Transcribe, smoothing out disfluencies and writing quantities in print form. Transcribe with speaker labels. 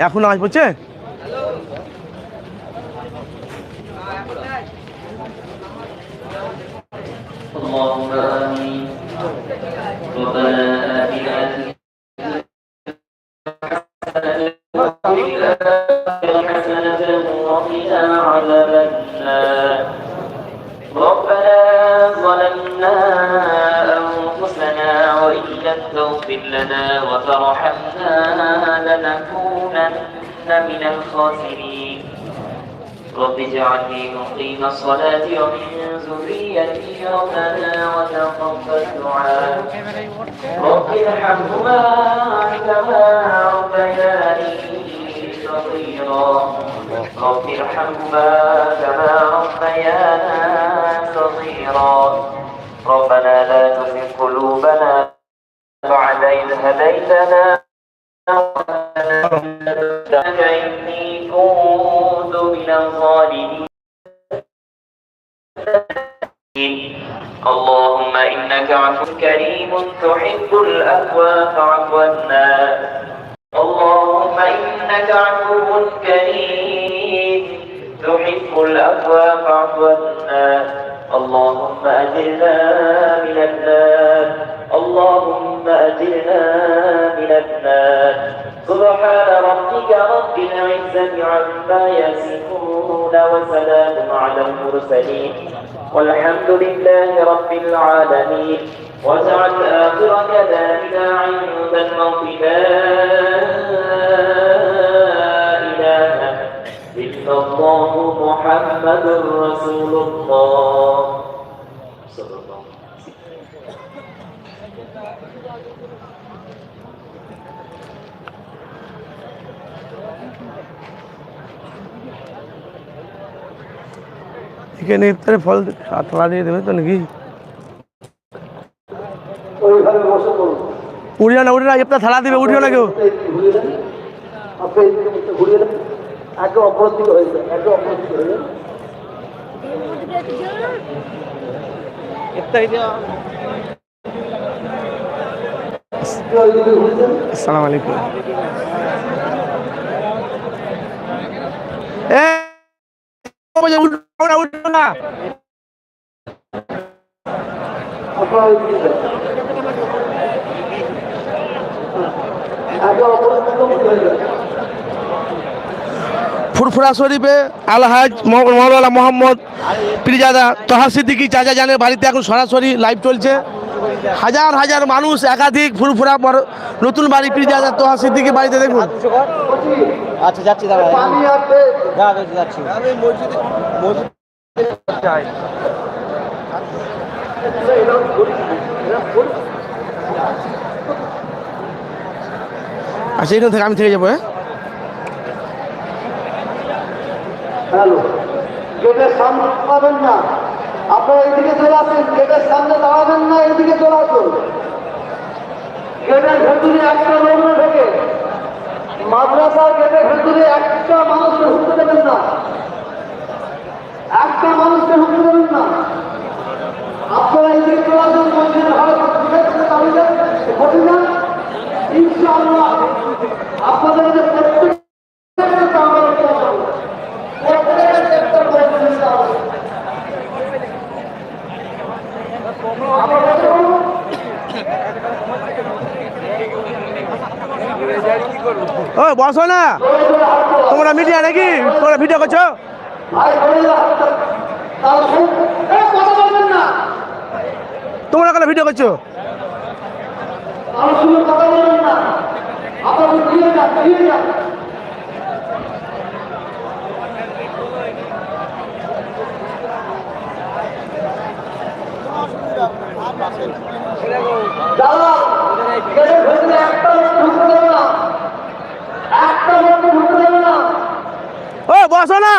Speaker 1: এখন আজ বলছে
Speaker 2: اللهم آمين ربنا آتنا حسنة وقنا عذاب النار ربنا ظلمنا أنفسنا وإن لم تغفر لنا وترحمنا لنكونن من الخاسرين رب اجعلني مقيم الصلاة ومن ذريتي ربنا وتقبل دعاء رب ارحمهما كما ربياني صغيرا رب ارحمهما كما ربيانا صغيرا ربنا لا تزغ قلوبنا بعد إذ هديتنا إني كنت من الظالمين اللهم إنك عفو كريم تحب العفو فاعف عنا اللهم إنك عفو كريم تحب العفو فاعف عنا اللهم أجرنا من النار اللهم أجرنا من النار سبحان ربك رب العزة عما يصفون وسلام على المرسلين والحمد لله رب العالمين واجعل آخر كلامنا عند الموت لا إله إلا الله محمد رسول الله صلى الله عليه
Speaker 1: এখানে ইফতারে ফল থালা দিয়ে দেবে তো নাকি উঠিও না উঠে না ইফতার থালা দিবে উঠিও না কেউ আসসালামু আলাইকুম উঠো না ফুরফুরা শরীফে আলহাজ মৌলানা মোহাম্মদ পীরজাদা তোহা সিদ্দিকী চাচা জানের বাড়িতে এখন সরাসরি লাইভ চলছে হাজার হাজার মানুষ একাধিক ফুরফুরা নতুন বাড়ি পীরজাদা তোহা সিদ্দিকী বাড়িতে দেখুন
Speaker 3: আচ্ছা যাচ্ছি দাদা যাচ্ছি
Speaker 1: আচ্ছা এখান থেকে আমি থেকে যাবো
Speaker 4: হ্যালো গেটের সামনে পাবেন না আপনারা এদিকে চলে আসেন গেটের সামনে দাঁড়াবেন না এদিকে চলে আসুন গেটের ভেতরে একটা লোক না ঢোকে মাদ্রাসার গেটের ভেতরে একটা মানুষকে ঢুকতে দেবেন না একটা মানুষকে ঢুকতে দেবেন না আপনারা এদিকে চলে আসুন মসজিদের ভালো দাঁড়িয়ে ঘটে যান ইনশাআল্লাহ আপনাদের যে প্রত্যেক
Speaker 1: ও বসো না তোমরা মিডিয়া নাকি তোমরা ভিডিও করছো তোমরা কেন ভিডিও করছো ও বসো না